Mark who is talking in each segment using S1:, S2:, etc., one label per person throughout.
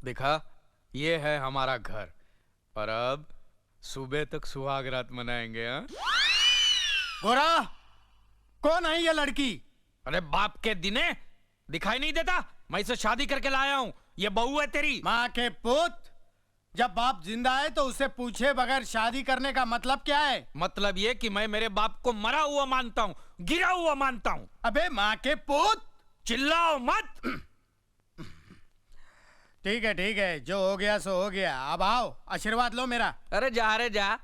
S1: देखा, ये है हमारा घर, पर अब सुबह तक सुहाग रात मनाएंगे। हाँ,
S2: गोरा, कौन है ये लड़की?
S1: अरे बाप के दिने दिखाई नहीं देता? मैं इसे शादी करके लाया हूँ, ये बहू है तेरी।
S2: माँ के पुत, जब बाप जिंदा है तो उससे पूछे बगैर शादी करने का मतलब क्या है?
S1: मतलब ये कि मैं मेरे बाप को मरा हुआ मानता हूँ, गिरा हुआ मानता हूँ।
S2: अबे माँ के पुत,
S1: चिल्लाओ मत।
S2: ठीक है, जो हो गया सो हो गया। अब आओ, आशीर्वाद लो मेरा।
S1: अरे जा,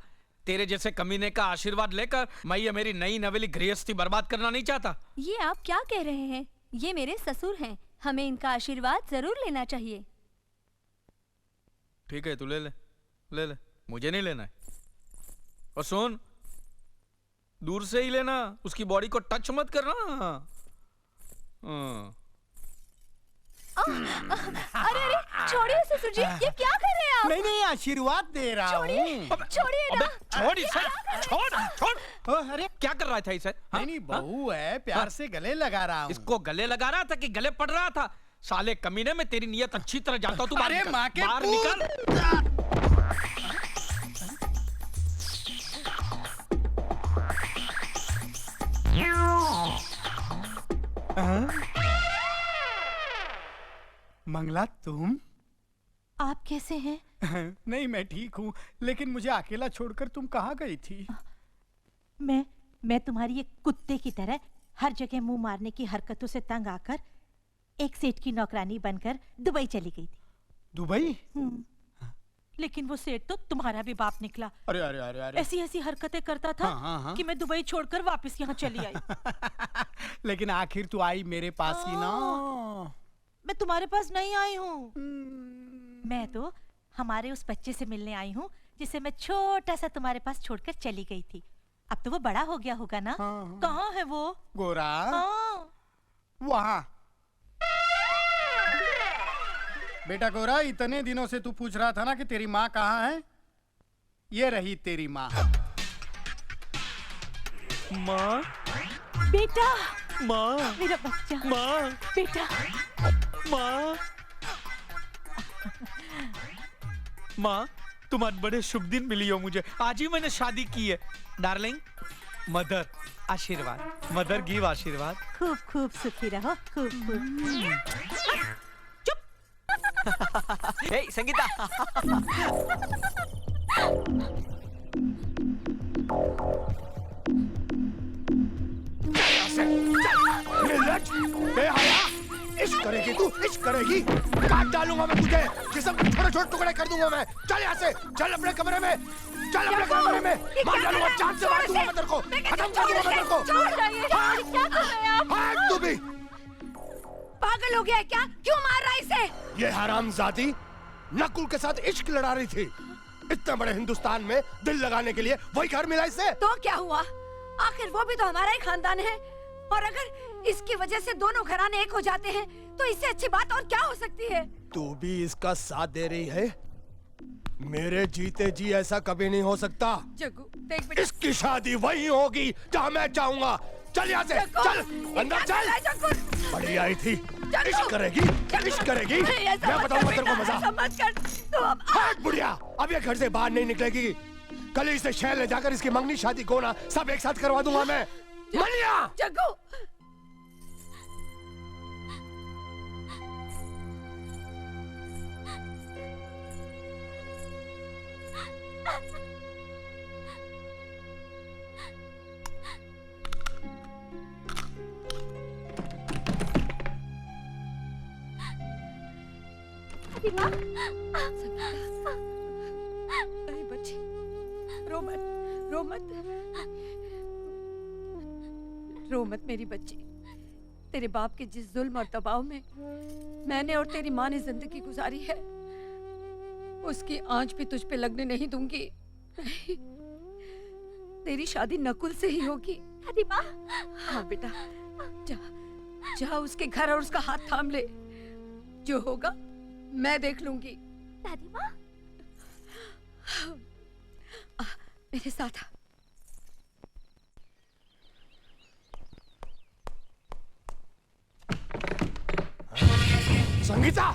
S1: तेरे जैसे कमीने का आशीर्वाद लेकर मैं ये मेरी नई नवेली गृहस्थी बर्बाद करना नहीं चाहता।
S3: ये आप क्या कह रहे हैं? ये मेरे ससुर हैं, हमें इनका आशीर्वाद जरूर लेना चाहिए।
S1: ठीक है, तू ले ले, मुझे नहीं लेना है। और सुन, दूर से ही लेना, उसकी बॉडी को टच मत करना। हाँ।
S3: अरे छोड़िए ससुर जी, ये क्या कर रहे हैं आप?
S2: नहीं, आशीर्वाद दे रहा हूँ।
S3: छोड़िए ना।
S1: छोड़ इसे, छोड़।
S2: अरे
S1: क्या कर रहा था इसे? हाँ?
S2: नहीं, बहू है, प्यार से गले लगा रहा हूँ।
S1: इसको गले लगा रहा था कि गले पड़ रहा था? साले कमीने में तेरी नियत अच्छी तरह जानता हूँ। तू बाहर
S2: अरे
S1: निकल,
S2: माँ के
S1: बाहर
S2: पुत!
S1: निकल।
S2: मंगला, तुम?
S3: आप कैसे हैं?
S2: नहीं, मैं ठीक हूँ, लेकिन मुझे अकेला छोड़कर तुम कहाँ गई थी?
S4: मैं तुम्हारी एक कुत्ते की तरह हर जगह मुंह मारने की हरकतों से तंग आकर एक सेठ की नौकरानी बनकर दुबई चली गई थी।
S2: दुबई?
S4: लेकिन वो सेठ तो तुम्हारा भी बाप निकला।
S2: अरे
S4: ऐसी हरकतें करता था
S2: हाँ।
S4: कि मैं दुबई छोड़कर वापस यहाँ चली आई।
S2: लेकिन आखिर तू आई मेरे पास ही ना।
S4: मैं तुम्हारे पास नहीं आई हूँ। मैं तो हमारे उस बच्चे से मिलने आई हूँ जिसे मैं छोटा सा तुम्हारे पास छोड़कर चली गई थी। अब तो वो बड़ा हो गया होगा ना?
S2: हाँ।
S4: कहाँ है वो?
S2: गोरा,
S4: हाँ।
S2: वहाँ। बेटा गोरा, इतने दिनों से तू पूछ रहा था ना कि तेरी माँ कहाँ है? ये रही तेरी माँ।
S1: माँ,
S4: बेटा,
S1: माँ,
S4: मेरा बच्चा,
S1: माँ,
S4: बेटा।
S1: माँ, माँ, तुम आज बड़े शुभ दिन मिली हो मुझे। आज ही मैंने शादी की है। डार्लिंग, मदर आशीर्वाद, मदर गिव आशीर्वाद।
S4: खूब खूब सुखी रहो, खूब खूब।
S1: हे संगीता।
S2: इश्क करेगी तू, इश्क करेगी? काट डालूंगा मैं तुझे, जिसम के छोटे-छोटे टुकड़े कर दूंगा मैं। चल यहाँ से, चल अपने कमरे में, चल अपने कमरे में। मार डालूंगा, जान से मार दूंगा मैं तेरे को, खत्म कर दूंगा मैं तेरे को।
S3: क्या कर रहे हैं आप?
S2: हाँ, तू भी।
S3: पागल हो गया है क्या? क्यों मार रहा है इसे?
S2: ये हरामजादी नकुल के साथ इश्क लड़ा रही थी। इतने बड़े हिंदुस्तान में दिल लगाने के लिए वही घर मिला इसे।
S3: तो क्या हुआ? आखिर वो भी तो हमारा ही खानदान है, और अगर इसकी वजह से दोनों घराने एक हो जाते हैं तो इससे अच्छी बात और क्या हो सकती है?
S2: तू भी इसका साथ दे रही है? मेरे जीते जी ऐसा कभी नहीं हो सकता।
S3: जग्गू, देख बेटा,
S2: इसकी शादी वही होगी जहाँ मैं चाहूंगा। चल यहाँ से, चल अंदर चल। बड़ी आई थी, इश्क करेगी, इश्क करेगी। मैं बताऊंगा तेरे को मजा।
S3: मत कर तू।
S2: हट बुढ़िया, अब ये घर से बाहर नहीं निकलेगी। कल ही इसे शहर ले जाकर इसकी मंगनी शादी गोना सब एक साथ करवा दूंगा मैं। मलिया,
S3: जग्गू, अरे बच्ची, रो मत मेरी बच्ची। तेरे बाप के जिस जुल्म और दबाव में मैंने और तेरी माँ ने जिंदगी गुजारी है, उसकी आंच भी तुझ पे लगने नहीं दूंगी। तेरी शादी नकुल से ही होगी। दादी माँ। हाँ बेटा, जा उसके घर और उसका हाथ थाम ले। जो होगा मैं देख लूंगी। दादी माँ, मेरे साथ आ।
S2: संगीता,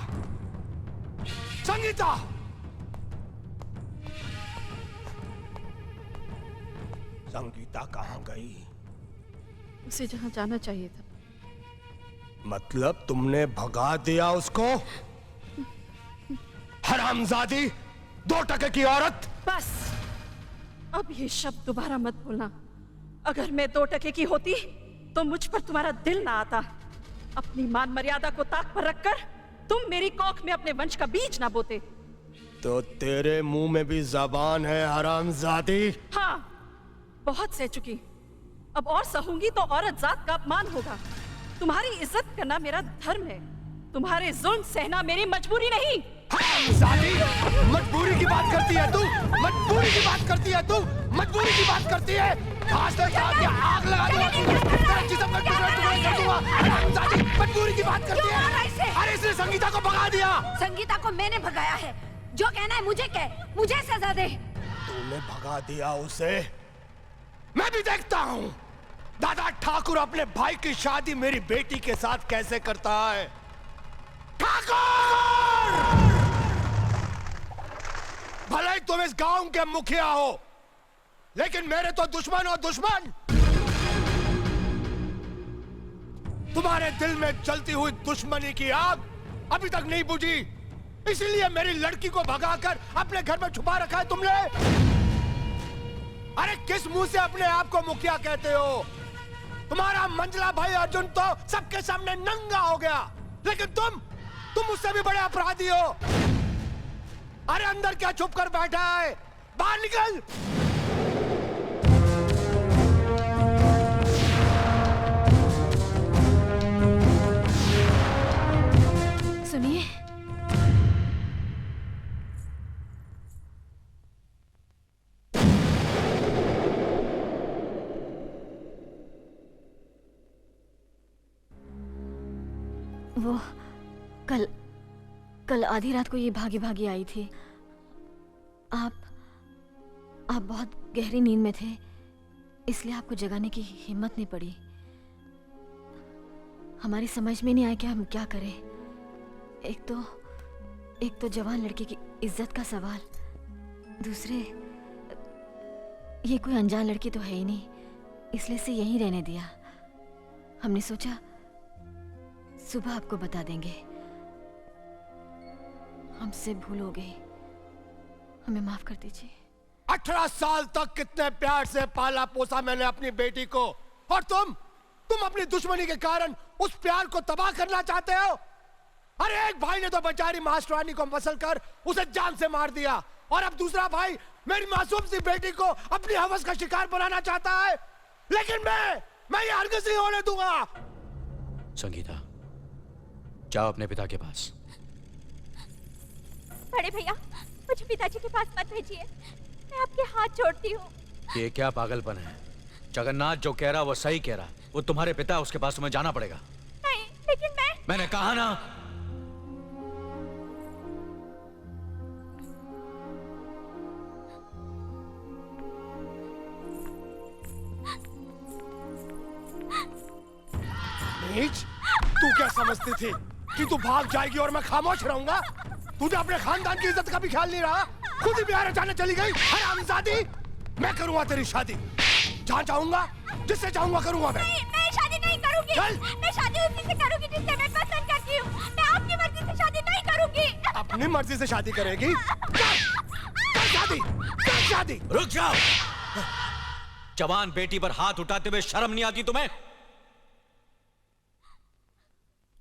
S2: संगीता, संगीता कहाँ गई?
S3: उसे जहाँ जाना चाहिए था।
S2: मतलब तुमने भगा दिया उसको? हरामजादी, 2 टके की औरत।
S3: बस अब ये शब्द दोबारा मत बोलना। अगर मैं 2 टके की होती तो मुझ पर तुम्हारा दिल ना आता। अपनी मान मर्यादा को ताक पर रखकर तुम मेरी कोख में अपने वंश का बीज ना बोते।
S2: तो तेरे मुंह में भी जबान है हरामजादी?
S3: हाँ, बहुत सह चुकी। अब और सहूंगी तो औरत जात का अपमान होगा। तुम्हारी इज्जत करना मेरा धर्म है, तुम्हारे जुल्म सहना मेरी मजबूरी नहीं।
S2: हरामजादी, मजबूरी की बात करती है तू? मजबूरी की बात करती है तू? मजबूरी की बात करती है? घास से काट के आग लगा दूंगा, तेरा जिस्म में टुकड़े-टुकड़े कर दूंगा। हरामजादी, मजबूरी की बात करती है? अरे इसने संगीता को भगा दिया।
S3: संगीता को मैंने भगाया है। जो कहना है मुझे कह, मुझे सजा दे।
S2: तूने भगा दिया उसे? मैं भी देखता हूँ दादा ठाकुर अपने भाई की शादी मेरी बेटी के साथ कैसे करता है। ठाकुर! भले ही तुम इस गांव के मुखिया हो, लेकिन मेरे तो दुश्मन हो दुश्मन। तुम्हारे दिल में जलती हुई दुश्मनी की आग अभी तक नहीं बुझी, इसीलिए मेरी लड़की को भगाकर अपने घर में छुपा रखा है तुमने। अरे किस मुंह से अपने आप को मुखिया कहते हो? तुम्हारा मंजला भाई अर्जुन तो सबके सामने नंगा हो गया, लेकिन तुम उससे भी बड़े अपराधी हो। अरे अंदर क्या छुप कर बैठा है? बाहर निकल।
S3: सुनिए,
S5: वो कल आधी रात को ये भागी भागी आई थी। आप बहुत गहरी नींद में थे, इसलिए आपको जगाने की हिम्मत नहीं पड़ी। हमारी समझ में नहीं आया कि हम क्या करें। एक तो जवान लड़के की इज्जत का सवाल, दूसरे ये कोई अनजान लड़की तो है ही नहीं, इसलिए से यहीं रहने दिया। हमने सोचा सुबह आपको बता देंगे। हमसे भूल हो गई, हमें माफ कर दीजिए।
S2: 18 साल तक कितने प्यार से पाला पोसा मैंने अपनी बेटी को, और तुम अपनी दुश्मनी के कारण उस प्यार को तबाह करना चाहते हो। अरे एक भाई ने तो बेचारी मास्टरानी को मसल कर उसे जान से मार दिया, और अब दूसरा भाई मेरी मासूम सी बेटी को अपनी हवस का शिकार बनाना चाहता है। लेकिन मैं ये हरगिज़ नहीं होने दूंगा।
S6: संगीता, जाओ अपने पिता के पास।
S7: बड़े भैया, मुझे पिताजी के पास मत भेजिए, मैं आपके हाथ जोड़ती हूँ।
S6: ये क्या पागलपन है? जगन्नाथ जो कह रहा वो सही कह रहा। वो तुम्हारे पिता, उसके पास तुम्हें जाना पड़ेगा।
S7: नहीं, लेकिन
S6: मैंने कहा ना।
S2: नीच, तू क्या समझती थी कि तू भाग जाएगी और मैं खामोश रहूंगा? तुझे अपने खानदान की इज्जत का भी ख्याल नहीं रहा, खुद ही बिहार जाने चली गई। हरामजादी, मैं करूंगा तेरी शादी, जहाँ चाहूंगा, जिससे चाहूंगा करूंगा।
S7: मैं शादी नहीं करूंगी।
S2: चल।
S7: मैं शादी उसी से करूंगी जिससे मैं पसंद करती हूँ। मैं आपकी मर्जी से शादी नहीं करूंगी।
S2: अपनी मर्जी से शादी करेगी? कर शादी।
S6: रुक जाओ। जवान बेटी पर हाथ उठाते हुए शर्म नहीं आती तुम्हें?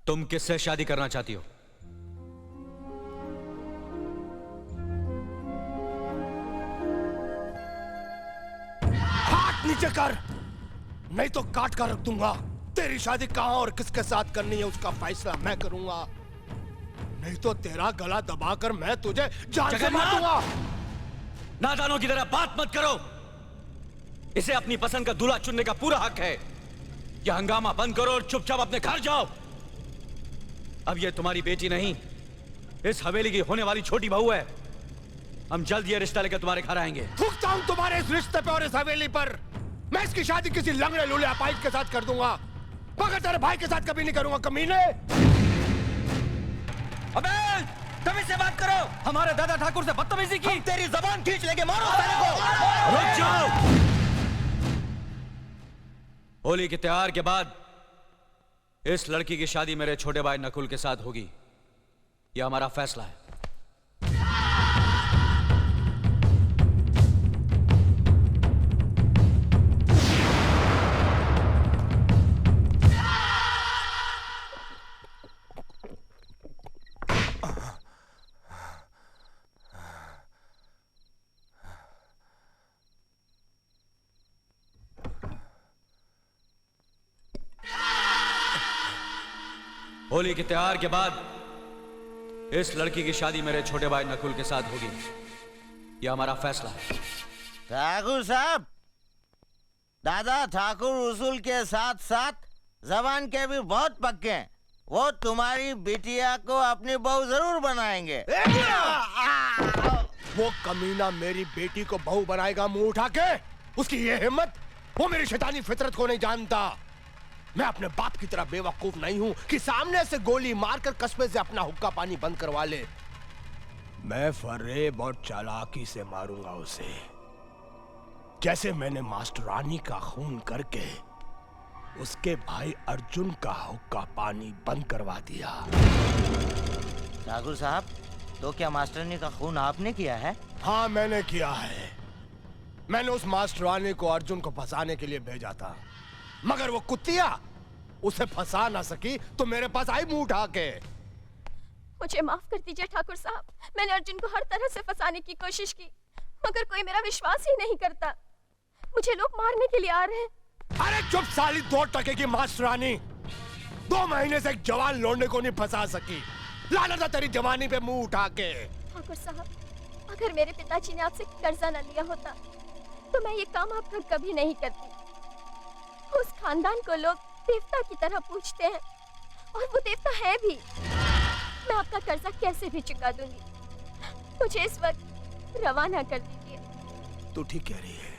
S6: तुम किससे शादी करना चाहती हो?
S2: हाथ नीचे कर, नहीं तो काट कर रख दूंगा। तेरी शादी कहां और किसके साथ करनी है उसका फैसला मैं करूंगा, नहीं तो तेरा गला दबाकर मैं तुझे जान से मार दूंगा।
S6: नादानों की तरह बात मत करो। इसे अपनी पसंद का दूल्हा चुनने का पूरा हक है। यह हंगामा बंद करो और चुपचाप अपने घर जाओ। अब ये तुम्हारी बेटी नहीं, इस हवेली की होने वाली छोटी बहू है। हम जल्द ये रिश्ता लेकर तुम्हारे घर आएंगे।
S2: थूकता हूं तुम्हारे इस रिश्ते पे और इस हवेली पर। मैं इसकी शादी किसी लंगड़े लूले अपाइज के साथ कर दूंगा, मगर तेरे भाई के साथ कभी नहीं करूंगा, कमीने।
S6: अबे तभी से बात करो। हमारे दादा ठाकुर से बदतमीजी की।
S2: तेरी जबान खींच लेंगे, मारो साले को।
S6: रुक जाओ। होली के त्योहार के बाद इस लड़की की शादी मेरे छोटे भाई नकुल के साथ होगी, यह हमारा फैसला है। होली के त्योहार के बाद इस लड़की की शादी मेरे छोटे भाई नकुल के साथ होगी, यह हमारा फैसला है।
S8: ठाकुर साहब, दादा ठाकुर उसूल के साथ साथ जबान के भी बहुत पक्के हैं। वो तुम्हारी बिटिया को अपनी बहू जरूर बनाएंगे।
S2: वो कमीना मेरी बेटी को बहू बनाएगा मुंह उठा के? उसकी ये हिम्मत? वो मेरी शैतानी फितरत को नहीं जानता। मैं अपने बाप की तरह बेवकूफ नहीं हूं कि सामने से गोली मारकर कस्बे से अपना हुक्का पानी बंद करवा ले। मैं फरेब और चालाकी से मारूंगा उसे, जैसे मैंने मास्टरानी का खून करके उसके भाई अर्जुन का हुक्का पानी बंद करवा दिया।
S8: ठाकुर साहब, तो क्या मास्टरानी का खून आपने किया है?
S2: हाँ, मैंने किया है। मैंने उस मास्टरानी को अर्जुन को फंसाने के लिए भेजा था, मगर वो कुत्तिया उसे फंसा ना सकी तो मेरे पास आई मुंह उठा के।
S7: मुझे माफ कर दीजिए ठाकुर साहब, मैंने अर्जुन को हर तरह से फंसाने की कोशिश की, मगर कोई मेरा विश्वास ही नहीं करता। मुझे लोग मारने के लिए आ रहे हैं।
S2: अरे चुप साली 2 टके की मास्टरानी, 2 महीने से एक जवान लौंडे को नहीं फंसा सकी। लानत है तेरी जवानी पे मुंह उठा के।
S7: ठाकुर साहब, अगर मेरे पिताजी ने आपसे कर्जा न लिया होता तो मैं ये काम आपका कभी नहीं करती। उस खानदान को लोग देवता की तरह पूछते हैं, और वो देवता है भी। मैं आपका कर्जा कैसे भी चुका दूंगी। मुझे इस वक्त रवाना कर दीजिए।
S2: तू ठीक कह रही है।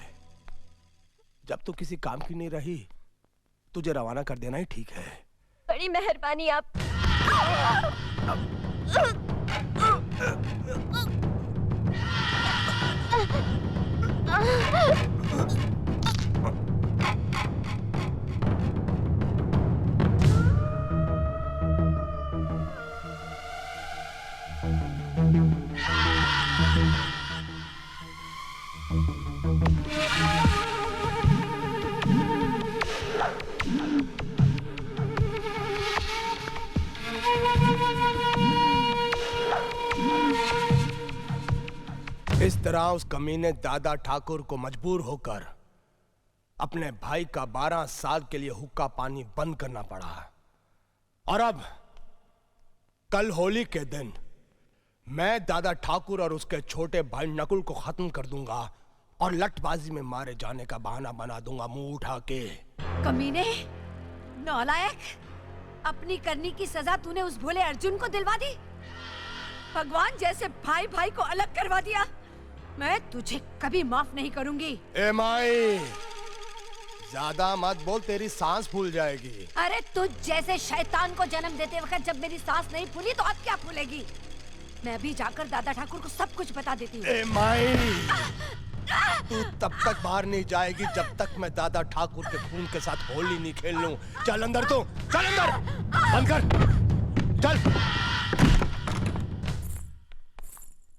S2: जब तू किसी काम की नहीं रही, तुझे रवाना कर देना ही ठीक है।
S7: बड़ी मेहरबानी आप।
S2: इस तरह उस कमीने दादा ठाकुर को मजबूर होकर अपने भाई का 12 साल के लिए हुक्का पानी बंद करना पड़ा। और अब कल होली के दिन मैं दादा ठाकुर और उसके छोटे भाई नकुल को खत्म कर दूंगा और लटबाजी में मारे जाने का बहाना बना दूंगा मुंह उठा के।
S9: कमीने, नालायक, अपनी करनी की सजा तूने उस भोले अर्जुन को दिलवा दी। भगवान जैसे भाई भाई को अलग करवा दिया। मैं तुझे कभी माफ नहीं करूंगी।
S2: ए माई, ज्यादा मत बोल, तेरी सांस फूल जाएगी।
S9: अरे तुझ जैसे शैतान को जन्म देते वक्त जब मेरी सांस नहीं फूली तो अब क्या फूलेगी। मैं अभी जाकर दादा ठाकुर को सब कुछ बता देती हूँ।
S2: ए माई, तू तब तक बाहर नहीं जाएगी जब तक मैं दादा ठाकुर के खून के साथ होली नहीं खेल लूं। चल अंदर, तू चल अंदर, बंद कर, चल।